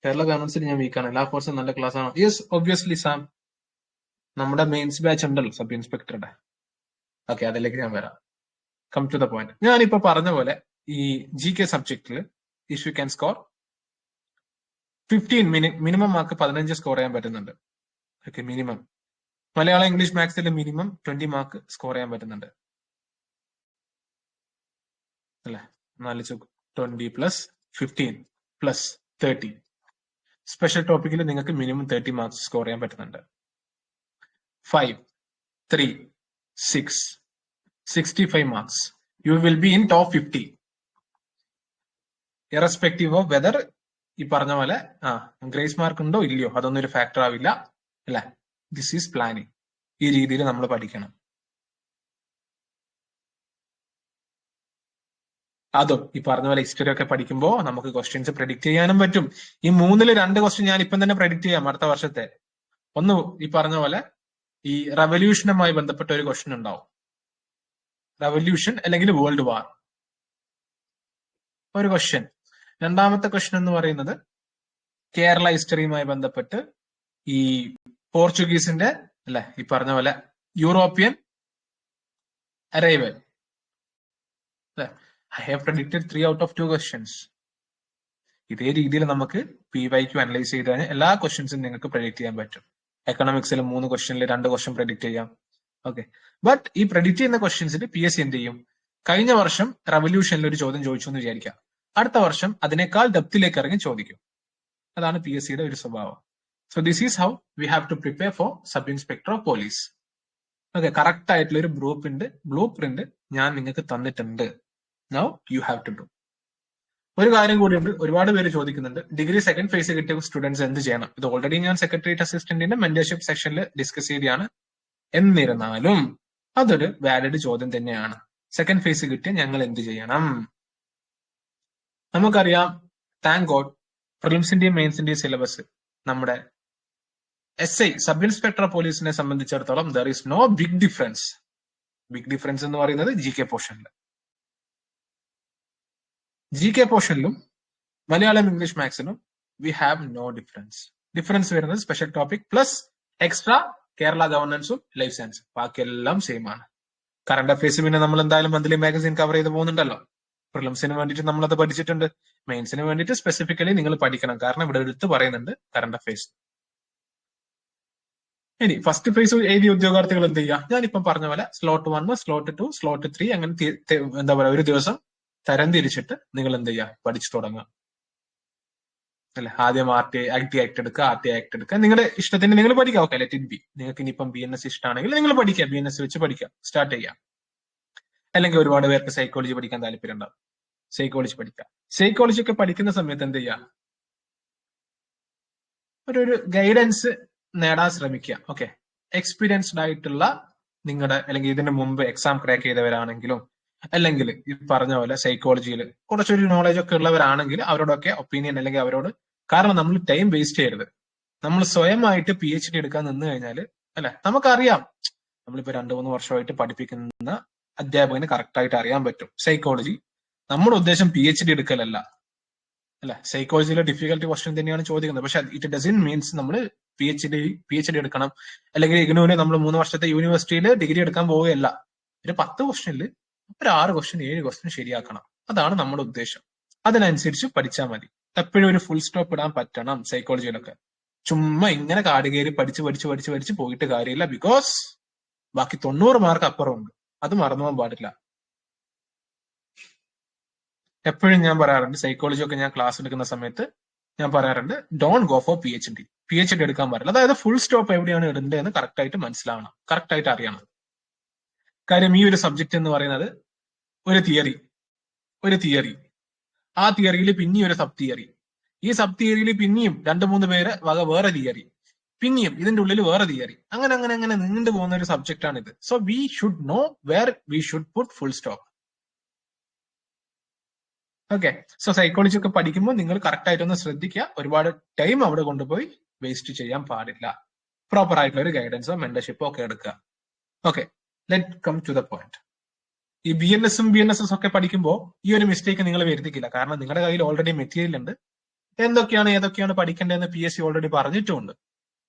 [SPEAKER 1] കേരള ഗവർണൻസിൽ ഞാൻ വീക്കാണ്. എല്ലാ കോഴ്സും നല്ല ക്ലാസ് ആണോ? Yes, obviously Sam. നമ്മുടെ മെയിൻസ് ബാച്ച് ഉണ്ടല്ലോ സബ് ഇൻസ്പെക്ടറുടെ. ഓക്കെ, അതിലേക്ക് ഞാൻ വരാം. Come to the point. ഞാനിപ്പോ പറഞ്ഞ പോലെ ഈ GK സബ്ജക്റ്റിൽ if you can score 15 minimum mark 15 score ചെയ്യാൻ പറ്റുന്നുണ്ട്. Okay, minimum. മലയാളം ഇംഗ്ലീഷ് മാത്സിൽ മിനിമം 20 മാർക്ക് സ്കോർ ചെയ്യാൻ പറ്റുന്നുണ്ട് അല്ലെ. 20 പ്ലസ് 15 പ്ലസ് 30. സ്പെഷ്യൽ ടോപ്പിക്കിൽ നിങ്ങൾക്ക് മിനിമം 30 മാർക്സ് സ്കോർ ചെയ്യാൻ പറ്റുന്നുണ്ട്. 5, 3, 6, 65 marks. You will be in top 50 irrespective of whether ഈ പറഞ്ഞ പോലെ ഗ്രേസ് മാർക്ക് ഉണ്ടോ ഇല്ലയോ, അതൊന്നും ഒരു ഫാക്ടർ ആവില്ല അല്ലെ. This is planning. ഈ രീതിയിൽ നമ്മൾ പഠിക്കണം. അതും ഈ പറഞ്ഞ പോലെ ഹിസ്റ്ററി ഒക്കെ പഠിക്കുമ്പോൾ നമുക്ക് ക്വസ്റ്റ്യൻസ് പ്രെഡിക്റ്റ് ചെയ്യാനും പറ്റും. ഈ 3-ൽ 2 ക്വസ്റ്റ്യൻ ഞാൻ ഇപ്പം തന്നെ പ്രെഡിക്റ്റ് ചെയ്യാം അടുത്ത വർഷത്തെ. ഒന്ന് ഈ പറഞ്ഞ പോലെ ഈ റവല്യൂഷനുമായി ബന്ധപ്പെട്ട ഒരു ക്വസ്റ്റ്യൻ ഉണ്ടാവും. റവല്യൂഷൻ അല്ലെങ്കിൽ വേൾഡ് വാർ ഒരു ക്വസ്റ്റ്യൻ. രണ്ടാമത്തെ ക്വസ്റ്റ്യൻ എന്ന് പറയുന്നത് കേരള ഹിസ്റ്ററിയുമായി ബന്ധപ്പെട്ട് ഈ പോർച്ചുഗീസിന്റെ അല്ലെ, ഈ പറഞ്ഞ പോലെ European arrival. I have predicted 3 out of 2 questions. ഇതേ രീതിയിൽ നമുക്ക് PYQ അനലൈസ് ചെയ്ത് കഴിഞ്ഞാൽ എല്ലാ ക്വസ്റ്റ്യൻസും നിങ്ങൾക്ക് പ്രെഡിക്റ്റ് ചെയ്യാൻ പറ്റും. എക്കണോമിക്സിൽ 3 ക്വസ്റ്റ്യനിൽ 2 ക്വസ്റ്റ്യൻ പ്രെഡിക്റ്റ് ചെയ്യാം. ഓക്കെ, ബട്ട് ഈ പ്രെഡിക്റ്റ് ചെയ്യുന്ന ക്വസ്റ്റ്യൻസിൽ PSC എന്ത് ചെയ്യും, കഴിഞ്ഞ വർഷം റവല്യൂഷനിൽ ഒരു ചോദ്യം ചോദിച്ചു എന്ന് വിചാരിക്കാം, അടുത്ത വർഷം അതിനേക്കാൾ ഡെപ്തിലേക്ക് ഇറങ്ങി ചോദിക്കും. അതാണ് PSCയുടെ ഒരു സ്വഭാവം. So this is how we have to prepare for sub inspector of police. Okay, correct ആയിട്ടുള്ള ഒരു ബ്ലൂ പ്രിന്റ് ഞാൻ നിങ്ങൾക്ക് തന്നിട്ടുണ്ട്. Now you have to do. ഒരു കാര്യം കൂടിയുണ്ട്, ഒരുപാട് പേര് ചോദിക്കുന്നുണ്ട്, ഡിഗ്രി സെക്കൻഡ് ഫേസ് കിട്ടിയ സ്റ്റുഡൻസ് എന്ത് ചെയ്യണം? ഇത് ഓൾറെഡി ഞാൻ സെക്രട്ടേറിയറ്റ് അസിസ്റ്റന്റിന്റെ മെന്റർഷിപ്പ് സെക്ഷനിൽ ഡിസ്കസ് ചെയ്തതാണ്. എന്നിരുന്നാലും അതൊരു വാലിഡ് ചോദ്യം തന്നെയാണ്. സെക്കൻഡ് ഫേസ് കിട്ടിയ ഞങ്ങൾ എന്ത് ചെയ്യണം? നമുക്കറിയാം, താങ്ക് ഗോഡ്, പ്രിലിംസിന്റെയും മെയിൻസിന്റെയും സിലബസ് നമ്മുടെ SI സബ് ഇൻസ്പെക്ടർ പോലീസിനെ സംബന്ധിച്ചിടത്തോളം there is no big difference. Big difference എന്ന് പറയുന്നത് GK പോർഷനിൽ. GK പോർഷനിലും മലയാളം ഇംഗ്ലീഷ് മാത്സിനും we have no difference. Difference വരുന്നത് special topic plus extra Kerala ഗവർണൻസും ലൈഫ് സയൻസും. ബാക്കിയെല്ലാം സെയിം ആണ്. കറണ്ട് അഫയേഴ്സ് പിന്നെ നമ്മൾ എന്തായാലും മന്ത്ലി മാഗസിൻ കവർ ചെയ്ത് പോകുന്നുണ്ടല്ലോ. പ്രിലിംസിന് വേണ്ടിയിട്ട് നമ്മളത് പഠിച്ചിട്ടുണ്ട്. മെയിൻസിന് വേണ്ടിയിട്ട് സ്പെസിഫിക്കലി നിങ്ങൾ പഠിക്കണം. കാരണം ഇവിടെ എടുത്ത് പറയുന്നുണ്ട് കറണ്ട് അഫയേഴ്സ്. ഇനി ഫസ്റ്റ് ഫേസ് എഴുതിയ ഉദ്യോഗാർത്ഥികൾ എന്ത് ചെയ്യുക? ഞാനിപ്പം പറഞ്ഞ പോലെ സ്ലോട്ട് 1, സ്ലോട്ട് 2, സ്ലോട്ട് 3 അങ്ങനെ എന്താ പറയുക, ഒരു ദിവസം തരംതിരിച്ചിട്ട് നിങ്ങൾ എന്ത് ചെയ്യുക? പഠിച്ചു തുടങ്ങുക. അല്ലെ, ആദ്യം ഐ ടി ആക്ട് എടുക്കുക, ആർ ടി ആക്ട് എടുക്കുക. നിങ്ങളുടെ ഇഷ്ടത്തിന് നിങ്ങൾ പഠിക്കുക. Okay, let it be. നിങ്ങൾക്ക് ഇനിയിപ്പം BNS ഇഷ്ടമാണെങ്കിൽ നിങ്ങൾ പഠിക്കുക, BNS വെച്ച് പഠിക്കുക, സ്റ്റാർട്ട് ചെയ്യാം. അല്ലെങ്കിൽ ഒരുപാട് പേർക്ക് സൈക്കോളജി പഠിക്കാൻ താല്പര്യം ഉണ്ടാവും, സൈക്കോളജി പഠിക്കുക. സൈക്കോളജി ഒക്കെ പഠിക്കുന്ന സമയത്ത് എന്ത് ചെയ്യുക? ഒരു ഗൈഡൻസ് നേടാൻ ശ്രമിക്കുക. ഓക്കെ, എക്സ്പീരിയൻസ്ഡ് ആയിട്ടുള്ള നിങ്ങളുടെ, അല്ലെങ്കിൽ ഇതിന് മുമ്പ് എക്സാം ക്രാക്ക് ചെയ്തവരാണെങ്കിലും, അല്ലെങ്കിൽ ഈ പറഞ്ഞ പോലെ സൈക്കോളജിയിൽ കുറച്ചൊരു നോളജ് ഒക്കെ ഉള്ളവരാണെങ്കിൽ അവരോടൊക്കെ ഒപ്പീനിയൻ, അല്ലെങ്കിൽ അവരോട്, കാരണം നമ്മൾ ടൈം വേസ്റ്റ് ചെയ്യരുത്. നമ്മൾ സ്വയമായിട്ട് PhD എടുക്കാൻ നിന്ന് കഴിഞ്ഞാൽ, അല്ലെ, നമുക്കറിയാം, നമ്മളിപ്പോ 2-3 വർഷമായിട്ട് പഠിപ്പിക്കുന്ന അധ്യാപകന് കറക്റ്റ് ആയിട്ട് അറിയാൻ പറ്റും സൈക്കോളജി. നമ്മുടെ ഉദ്ദേശം PhD എടുക്കലല്ല, അല്ലെ. സൈക്കോളജിയിലെ ഡിഫിക്കൽട്ടി ക്വസ്റ്റ്യൻ തന്നെയാണ് ചോദിക്കുന്നത്. പക്ഷെ ഇറ്റ് ഡസൻ മീൻസ് നമ്മൾ PhD എടുക്കണം, അല്ലെങ്കിൽ ഇഗ്നോന് നമ്മൾ 3 വർഷത്തെ യൂണിവേഴ്സിറ്റിയിൽ ഡിഗ്രി എടുക്കാൻ പോവുകയല്ല. ഒരു 10 ക്വസ്റ്റ്യനിൽ ഒരു 6 ക്വസ്റ്റ്യൻ 7 ക്വസ്റ്റ്യൻ ശരിയാക്കണം. അതാണ് നമ്മുടെ ഉദ്ദേശം. അതിനനുസരിച്ച് പഠിച്ചാൽ മതി. എപ്പോഴും ഒരു ഫുൾ സ്റ്റോപ്പ് ഇടാൻ പറ്റണം സൈക്കോളജിയിലൊക്കെ. ചുമ്മാ ഇങ്ങനെ കാട് കയറി പഠിച്ച് പോയിട്ട് കാര്യമില്ല. ബിക്കോസ് ബാക്കി 90 മാർക്ക് അപ്പുറമുണ്ട്. അത് മറന്നു പോകാൻ പാടില്ല. എപ്പോഴും ഞാൻ പറയാറുണ്ട്, സൈക്കോളജി ഒക്കെ ഞാൻ ക്ലാസ് എടുക്കുന്ന സമയത്ത് ഞാൻ പറയാറുണ്ട്, ഡോണ്ട് ഗോ ഫോർ PhD എടുക്കാൻ പാടില്ല. അതായത് ഫുൾ സ്റ്റോപ്പ് എവിടെയാണ് ഇടേണ്ടതെന്ന് കറക്റ്റ് ആയിട്ട് മനസ്സിലാവണം, കറക്റ്റ് ആയിട്ട് അറിയണം. കാര്യം ഈ ഒരു സബ്ജക്ട് എന്ന് പറയുന്നത് ഒരു തിയറി, ആ തിയറിയിൽ പിന്നെയും ഒരു സബ് തിയറി, ഈ സബ് തിയറിയിൽ പിന്നെയും 2-3 പേര് വേറെ തിയറി, പിന്നെയും ഇതിന്റെ ഉള്ളിൽ വേറെ തിയറി, അങ്ങനെ നീണ്ടു പോകുന്ന ഒരു സബ്ജക്റ്റ് ആണ് ഇത്. So we should know where we should put full stop. Okay, so psychology ഒക്കെ പഠിക്കുമ്പോൾ നിങ്ങൾ കറക്റ്റ് ആയിട്ടൊന്ന് ശ്രദ്ധിക്കുക. ഒരുപാട് ടൈം അവിടെ കൊണ്ടുപോയി വേസ്റ്റ് ചെയ്യാൻ പാടില്ല. പ്രോപ്പർ ആയിട്ടുള്ള ഒരു ഗൈഡൻസോ മെന്റർഷിപ്പോ ഒക്കെ എടുക്കുക. Okay, let come to the point. ഈ BNS ഒക്കെ പഠിക്കുമ്പോൾ ഈ ഒരു മിസ്റ്റേക്ക് നിങ്ങൾ വരുത്തിക്കില്ല. കാരണം നിങ്ങളുടെ കയ്യിൽ ഓൾറെഡി മെറ്റീരിയൽ ഉണ്ട്. ഏതൊക്കെയാണ് പഠിക്കേണ്ടതെന്ന് PSC ഓൾറെഡി പറഞ്ഞിട്ടുമുണ്ട്,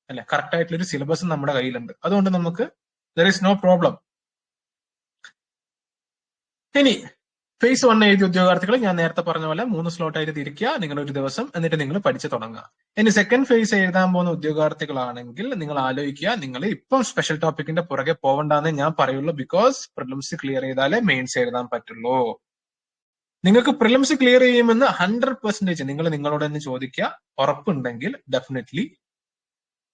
[SPEAKER 1] അല്ലെ. കറക്റ്റ് ആയിട്ടുള്ള ഒരു സിലബസ് നമ്മുടെ കയ്യിലുണ്ട്. അതുകൊണ്ട് നമുക്ക് ദർ ഇസ് നോ പ്രോബ്ലം. ഇനി ഫേസ് 1 എഴുതിയ ഉദ്യോഗാർത്ഥികൾ ഞാൻ നേരത്തെ പറഞ്ഞ പോലെ 3 സ്ലോട്ടായിട്ട് തിരിക്കുക നിങ്ങൾ ഒരു ദിവസം, എന്നിട്ട് നിങ്ങൾ പഠിച്ചു തുടങ്ങുക. ഇനി സെക്കൻഡ് ഫേസ് എഴുതാൻ പോകുന്ന ഉദ്യോഗാർത്ഥികളാണെങ്കിൽ നിങ്ങൾ ആലോചിക്കുക, നിങ്ങൾ ഇപ്പം സ്പെഷ്യൽ ടോപ്പിക്കിന്റെ പുറകെ പോകണ്ടെന്നേ ഞാൻ പറയുള്ളൂ. ബിക്കോസ് പ്രിലിംസ് ക്ലിയർ ചെയ്താലേ മെയിൻസ് എഴുതാൻ പറ്റുള്ളൂ. നിങ്ങൾക്ക് പ്രിലിംസ് ക്ലിയർ ചെയ്യുമെന്ന് 100% നിങ്ങൾ നിങ്ങളോട് തന്നെ ചോദിക്കുക. ഉറപ്പുണ്ടെങ്കിൽ ഡെഫിനറ്റ്ലി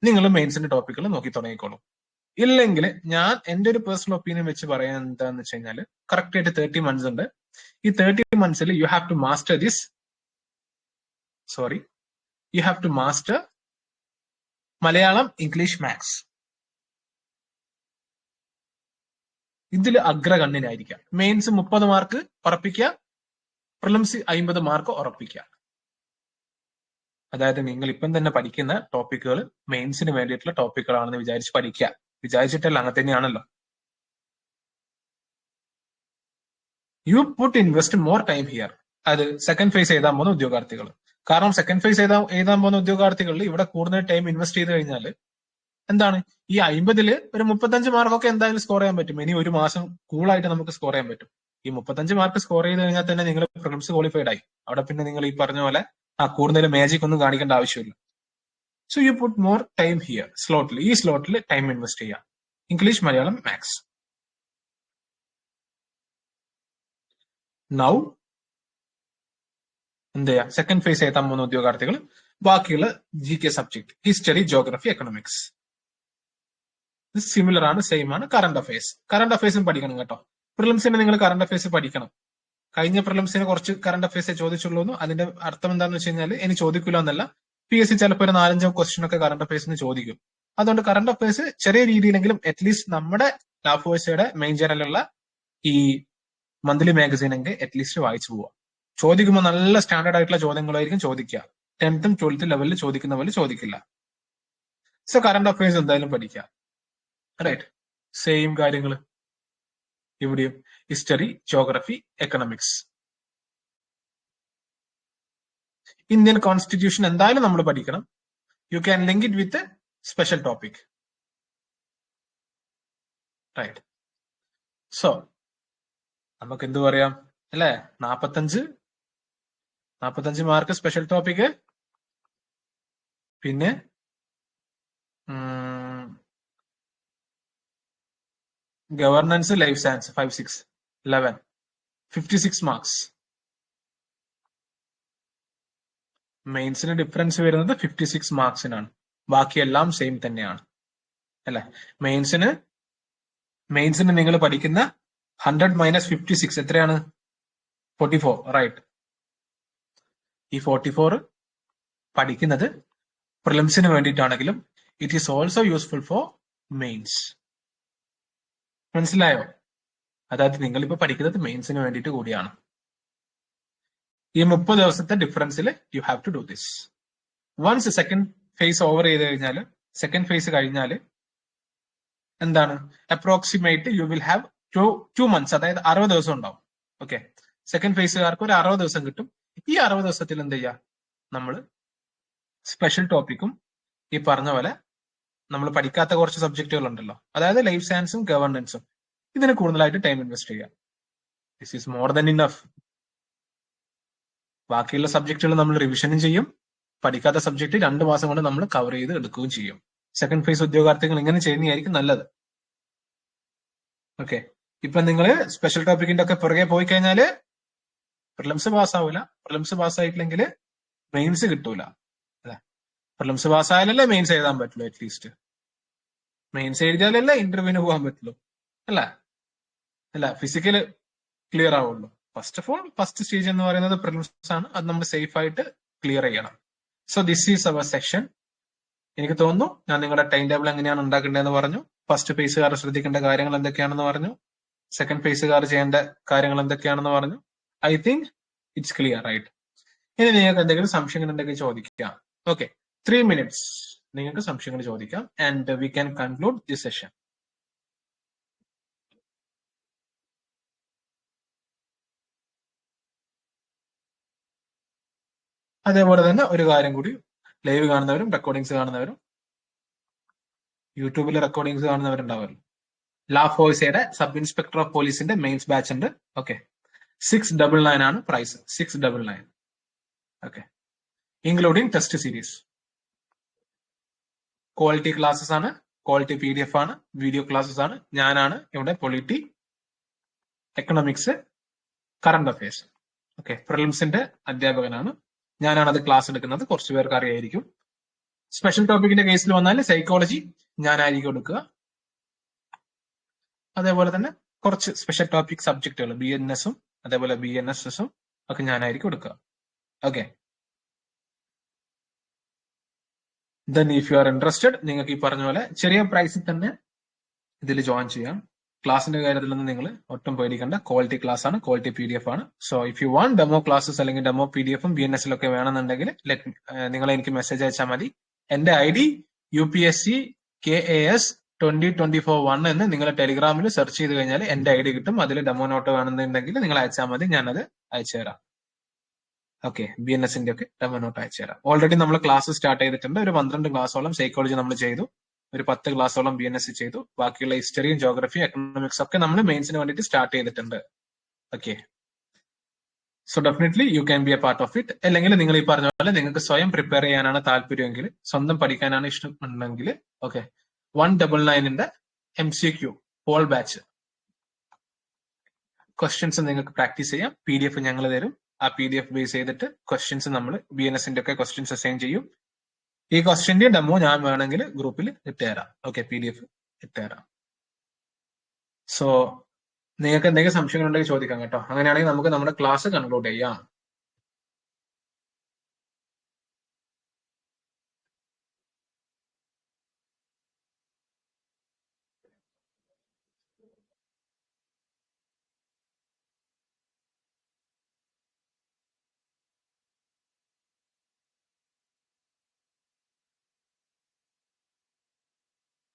[SPEAKER 1] നിങ്ങൾ മെയിൻസിന്റെ ടോപ്പിക്കുകൾ നോക്കി തുടങ്ങിക്കോളൂ. ഇല്ലെങ്കിൽ ഞാൻ എന്റെ ഒരു പേഴ്സണൽ ഒപ്പീനിയൻ വെച്ച് പറയാൻ എന്താന്ന് വെച്ച് കഴിഞ്ഞാൽ, കറക്റ്റ് ആയിട്ട് 30 മന്ത്സ് ഉണ്ട്. ഈ 30 മന്ത്സിൽ you have to master Malayalam, English, maths. ഇതിൽ അഗ്രഗണ്യനായിരിക്കാം. മെയിൻസ് 30 മാർക്ക് ഉറപ്പിക്കുക, പ്രിലിംസ് 50 മാർക്ക് ഉറപ്പിക്കുക. അതായത് നിങ്ങൾ ഇപ്പം തന്നെ പഠിക്കുന്ന ടോപ്പിക്കുകൾ മെയിൻസിന് വേണ്ടിയിട്ടുള്ള ടോപ്പിക്കുകളാണെന്ന് വിചാരിച്ച് പഠിക്കുക. വിചാരിച്ചിട്ടല്ല, അങ്ങനെ തന്നെയാണല്ലോ. You put invest more time here. അത് സെക്കൻഡ് ഫേസ് എഴുതാൻ പോകുന്ന ഉദ്യോഗാർത്ഥികൾ. കാരണം സെക്കൻഡ് ഫേസ് എഴുതാൻ പോകുന്ന ഉദ്യോഗാർത്ഥികളിൽ ഇവിടെ കൂടുതൽ ടൈം ഇൻവെസ്റ്റ് ചെയ്ത് കഴിഞ്ഞാൽ എന്താണ്, ഈ 50-ൽ ഒരു 35 മാർക്കൊക്കെ എന്തായാലും സ്കോർ ചെയ്യാൻ പറ്റും. ഇനി ഒരു മാസം കൂളായിട്ട് നമുക്ക് സ്കോർ ചെയ്യാൻ പറ്റും. ഈ 35 മാർക്ക് സ്കോർ ചെയ്ത് കഴിഞ്ഞാൽ തന്നെ നിങ്ങൾ പ്രിലിംസ് ക്വാളിഫൈഡ് ആയി. അവിടെ പിന്നെ നിങ്ങൾ ഈ പറഞ്ഞ പോലെ കൂടുതൽ മാജിക് ഒന്നും കാണിക്കേണ്ട ആവശ്യമില്ല. So you put more time here. ഈ സ്ലോട്ടിൽ ടൈം ഇൻവെസ്റ്റ് ചെയ്യാം. English, Malayalam, maths. നൗ എന്ത് ചെയ്യാം, സെക്കൻഡ് ഫേസ് എഴുതാൻ പോകുന്ന ഉദ്യോഗാർത്ഥികൾ ബാക്കിയുള്ള GK subject, history, geography, economics similar ആണ്, സെയിം ആണ്. കറണ്ട് അഫയേഴ്സും പഠിക്കണം കേട്ടോ. പ്രിലിംസിന് നിങ്ങൾ കറണ്ട് അഫയേഴ്സ് പഠിക്കണം. കഴിഞ്ഞ പ്രിലിംസിന് കുറച്ച് കറണ്ട് അഫയേഴ്സേ ചോദിച്ചുള്ളൂ. അതിന്റെ അർത്ഥം എന്താണെന്ന് വെച്ച് കഴിഞ്ഞാൽ, ഇനി ചോദിക്കില്ല എന്നല്ല, PSC ചിലപ്പോൾ ഒരു 4-5 ക്വസ്റ്റ്യൻ ഒക്കെ കറണ്ട് അഫയേഴ്സിന് ചോദിക്കും. അതുകൊണ്ട് കറണ്ട് അഫയേഴ്സ് ചെറിയ രീതിയിലെങ്കിലും അറ്റ്ലീസ്റ്റ് നമ്മുടെ ലാഫോഴ്സയുടെ മെയിൻ ചാനലുള്ള ഈ മന്ത്ലി മാഗസീൻ എങ്കിൽ അറ്റ്ലീസ്റ്റ് വായിച്ചു പോവാം. ചോദിക്കുമ്പോൾ നല്ല സ്റ്റാൻഡേർഡ് ആയിട്ടുള്ള ചോദ്യങ്ങളായിരിക്കും ചോദിക്കുക. 10th 12th ലെവലിൽ ചോദിക്കുന്ന പോലെ ചോദിക്കില്ല. സോ കറണ്ട് അഫയേഴ്സ് എന്തായാലും പഠിക്കുക. റൈറ്റ്, സെയിം കാര്യങ്ങൾ ഇവിടെയും. History, geography, economics. Indian constitution എന്തായാലും നമ്മൾ പഠിക്കണം. You can link it with a special topic. Right. So, നമുക്ക് എന്ത് പറയാം അല്ലേ? 45 മാർക്ക് സ്പെഷ്യൽ ടോപ്പിക്, പിന്നെ ഗവർണൻസ്, ലൈഫ് സയൻസ് 5, 6, 11, 56 മാർക്സ്. മെയിൻസിന് ഡിഫറൻസ് വരുന്നത് 56 മാർക്സിനാണ്. ബാക്കിയെല്ലാം സെയിം തന്നെയാണ് അല്ലെ? മെയിൻസിന് നിങ്ങൾ പഠിക്കുന്ന 100 - 56 എത്രയാണ്? 44. റൈറ്റ്. ഈ 44 പഠിക്കുന്നത് പ്രിലിംസിന് വേണ്ടിയിട്ടാണെങ്കിലും it is also useful for mains. മനസ്സിലായോ? അതായത് നിങ്ങൾ ഇപ്പൊ പഠിക്കുന്നത് മെയിൻസിന് വേണ്ടിയിട്ട് കൂടിയാണ്. ഈ 30 ദിവസത്തെ ഡിഫറൻസിൽ you have to do this. Once second phase over ചെയ്ത് കഴിഞ്ഞാൽ, സെക്കൻഡ് ഫേസ് കഴിഞ്ഞാൽ എന്താണ്? Approximate you will have 2 months, അതായത് 60 ദിവസം ഉണ്ടാവും. ഓക്കെ, സെക്കൻഡ് ഫേസുകാർക്ക് ഒരു 60 ദിവസം കിട്ടും. ഈ 60 ദിവസത്തിൽ എന്ത് ചെയ്യുക? നമ്മൾ സ്പെഷ്യൽ ടോപ്പിക്കും ഈ പറഞ്ഞ പോലെ നമ്മൾ പഠിക്കാത്ത കുറച്ച് സബ്ജക്റ്റുകൾ ഉണ്ടല്ലോ, അതായത് ലൈഫ് സയൻസും ഗവർണൻസും, ഇതിന് കൂടുതലായിട്ട് ടൈം ഇൻവെസ്റ്റ് ചെയ്യുക. This is more than enough. ബാക്കിയുള്ള സബ്ജക്റ്റുകൾ നമ്മൾ റിവിഷനും ചെയ്യും, പഠിക്കാത്ത സബ്ജക്ട് 2 മാസം കൊണ്ട് നമ്മൾ കവർ ചെയ്ത് എടുക്കുകയും ചെയ്യും. സെക്കൻഡ് ഫേസ് ഉദ്യോഗാർത്ഥികൾ ഇങ്ങനെ ചെയ്യുന്നതായിരിക്കും നല്ലത്. ഓക്കെ, ഇപ്പൊ നിങ്ങൾ സ്പെഷ്യൽ ടോപ്പിക്കിന്റെ ഒക്കെ പുറകെ പോയി കഴിഞ്ഞാല് പ്രിലിംസ് പാസ്സാവൂല. പ്രിലിംസ് പാസ്സായിട്ടില്ലെങ്കിൽ മെയിൻസ് കിട്ടൂല അല്ലെ? പ്രിലിംസ് പാസ്സായാലല്ലേ മെയിൻസ് എഴുതാൻ പറ്റുള്ളൂ. അറ്റ്ലീസ്റ്റ് മെയിൻസ് എഴുതിയാലല്ലേ ഇന്റർവ്യൂവിന് പോകാൻ പറ്റുള്ളൂ അല്ല? ഫിസിക്കല് ക്ലിയർ ആവുള്ളൂ. First of all, first stage എന്ന് പറയുന്നത് പ്രിലിംസ് ആണ്. അത് നമ്മൾ സേഫ് ആയിട്ട് ക്ലിയർ ചെയ്യണം. So this is our section. എനിക്ക് തോന്നുന്നു ഞാൻ നിങ്ങളുടെ ടൈം ടേബിൾ എങ്ങനെയാണ് ഉണ്ടാക്കേണ്ടതെന്ന് പറഞ്ഞു. ഫസ്റ്റ് ഫേസുകാർ ശ്രദ്ധിക്കേണ്ട കാര്യങ്ങൾ എന്തൊക്കെയാണെന്ന് പറഞ്ഞു. സെക്കൻഡ് ഫേസുകാർ ചെയ്യേണ്ട കാര്യങ്ങൾ എന്തൊക്കെയാണെന്ന് പറഞ്ഞു. I think it's clear right. ഇനി നിങ്ങൾക്ക് എന്തെങ്കിലും സംശയങ്ങൾ ഉണ്ടെങ്കിൽ ചോദിക്കാം. ഓക്കെ, 3 minutes നിങ്ങൾക്ക് സംശയങ്ങൾ ചോദിക്കാം and we can conclude this session. അതേപോലെ തന്നെ ഒരു കാര്യം കൂടി, ലൈവ് കാണുന്നവരും റെക്കോർഡിങ്സ് കാണുന്നവരും യൂട്യൂബിലെ റെക്കോർഡിങ്സ് കാണുന്നവരുണ്ടാവുമല്ലോ, ലാ ഫോഴ്സയുടെ സബ് ഇൻസ്പെക്ടർ ഓഫ് പോലീസിന്റെ മെയിൻസ് ബാച്ച് ഉണ്ട്. ഓക്കെ, 699 ആണ് price. 699. Okay, including test series. Quality classes ആണ്, ക്വാളിറ്റി PDF ആണ്, വീഡിയോ ക്ലാസ്സസ് ആണ്. ഞാനാണ് ഇവിടെ polity, economics, current affairs. Okay, പ്രിലിംസിന്റെ അധ്യാപകനാണ് ഞാനാണ് അത് ക്ലാസ് എടുക്കുന്നത്. കുറച്ചു പേർക്ക് അറിയായിരിക്കും. സ്പെഷ്യൽ ടോപ്പിക്കിന്റെ കേസിൽ വന്നാൽ സൈക്കോളജി ഞാനായിരിക്കും എടുക്കുക. അതേപോലെ തന്നെ കുറച്ച് സ്പെഷ്യൽ ടോപ്പിക് സബ്ജക്റ്റുകൾ BNSഉം അതേപോലെ BNSSഉം ഒക്കെ ഞാനായിരിക്കും എടുക്കുക. Okay, then if you are interested, നിങ്ങൾക്ക് ഈ പറഞ്ഞ പോലെ ചെറിയ പ്രൈസിൽ തന്നെ ഇതിൽ ജോയിൻ ചെയ്യാം. ക്ലാസിന്റെ കാര്യത്തിൽ നിന്ന് നിങ്ങൾ ഒട്ടും പേടിക്കേണ്ട. ക്വാളിറ്റി ക്ലാസ് ആണ്, ക്വാളിറ്റി PDF ആണ്. So if you want demo classes അല്ലെങ്കിൽ ഡെമോ PDFഉം BNSലൊക്കെ വേണമെന്നുണ്ടെങ്കിൽ നിങ്ങൾ എനിക്ക് മെസ്സേജ് അയച്ചാൽ മതി. എന്റെ ID UPSC KAS 2024-1 എന്ന് നിങ്ങൾ ടെലിഗ്രാമിൽ സെർച്ച് ചെയ്ത് കഴിഞ്ഞാൽ എന്റെ ID കിട്ടും. അതിൽ ഡെമോ നോട്ട് വേണമെന്നുണ്ടെങ്കിൽ നിങ്ങൾ അയച്ചാൽ മതി, ഞാനത് അയച്ചു തരാം. ഓക്കെ, BNSന്റെ ഒക്കെ ഡെമോ നോട്ട് അയച്ചു തരാം. ഓൾറെഡി നമ്മൾ ക്ലാസ് സ്റ്റാർട്ട് ചെയ്തിട്ടുണ്ട്. ഒരു 12 ക്ലാസ്സോളം സൈക്കോളജി നമ്മൾ ചെയ്തു, ഒരു 10 ക്ലാസ്സോളം BNS ചെയ്തു. ബാക്കിയുള്ള ഹിസ്റ്ററിയും ജോഗ്രഫിയും എക്കണോമിക്സ് ഒക്കെ നമ്മൾ മെയിൻസിന് വേണ്ടിയിട്ട് സ്റ്റാർട്ട് ചെയ്തിട്ടുണ്ട്. Okay, so definitely you can be a part of it. അല്ലെങ്കിൽ നിങ്ങൾ ഈ പറഞ്ഞ പോലെ നിങ്ങൾക്ക് സ്വയം പ്രിപ്പയർ ചെയ്യാനാണ് താല്പര്യമെങ്കിൽ, സ്വന്തം പഠിക്കാനാണ് ഇഷ്ടമുണ്ടെങ്കിൽ, ഓക്കെ, 199ന്റെ MCQ പോൾ ബാച്ച് ക്വസ്റ്റ്യൻസ് നിങ്ങൾക്ക് പ്രാക്ടീസ് ചെയ്യാം. PDF ഞങ്ങൾ തരും. ആ PDF ബേസ് ചെയ്തിട്ട് ക്വസ്റ്റ്യൻസ് നമ്മൾ BNSന്റെ ഒക്കെ ക്വസ്റ്റ്യൻസ് അസൈൻ ചെയ്യും. ഈ ക്വസ്റ്റ്യന്റെ ഡെമോ ഞാൻ വേണമെങ്കിൽ ഗ്രൂപ്പിൽ ഇട്ടുതരാം. ഓക്കെ, PDF ഇട്ടുതരാം. സോ നിങ്ങൾക്ക് എന്തെങ്കിലും സംശയങ്ങൾ ഉണ്ടെങ്കിൽ ചോദിക്കാം കേട്ടോ. അങ്ങനെയാണെങ്കിൽ നമുക്ക് നമ്മുടെ ക്ലാസ് കൺക്ലൂഡ് ചെയ്യാം.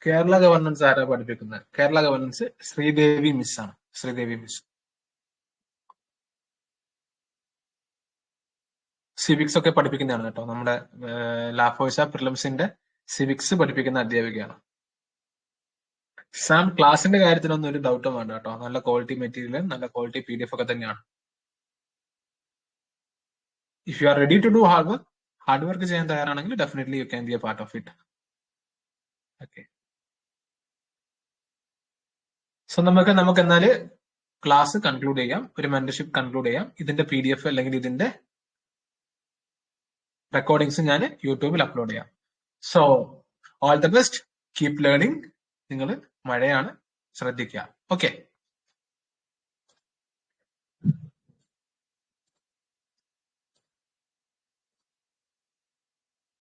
[SPEAKER 1] കേരള ഗവർണൻസ് ആരാ പഠിപ്പിക്കുന്നത്? കേരള ഗവർണൻസ് ശ്രീദേവി മിസ് ആണ്. ശ്രീദേവി മിസ്. സിവിക്സ് ഒക്കെ പഠിപ്പിക്കുന്നതാണ് കേട്ടോ. നമ്മുടെ ലാഫോഴ്സ പ്രിലിംസിന്റെ സിവിക്സ് പഠിപ്പിക്കുന്ന അധ്യാപികയാണ്. സാം, ക്ലാസിന്റെ കാര്യത്തിലൊന്നും ഒരു ഡൗട്ടും വേണ്ട കേട്ടോ. നല്ല ക്വാളിറ്റി മെറ്റീരിയൽ, നല്ല ക്വാളിറ്റി PDF ഒക്കെ തന്നെയാണ്. If you are ready to do hard work ചെയ്യാൻ തയ്യാറാണെങ്കിൽ definitely you can be a part of it. Okay, so നമുക്ക് എന്നാല് ക്ലാസ് കൺക്ലൂഡ് ചെയ്യാം, ഒരു മെന്റർഷിപ്പ് കൺക്ലൂഡ് ചെയ്യാം. ഇതിന്റെ PDF അല്ലെങ്കിൽ ഇതിന്റെ റെക്കോർഡിങ്സ് ഞാൻ യൂട്യൂബിൽ അപ്ലോഡ് ചെയ്യാം. So all the best, keep learning. നിങ്ങൾ മഴയാണ്, ശ്രദ്ധിക്കുക. ഓക്കെ.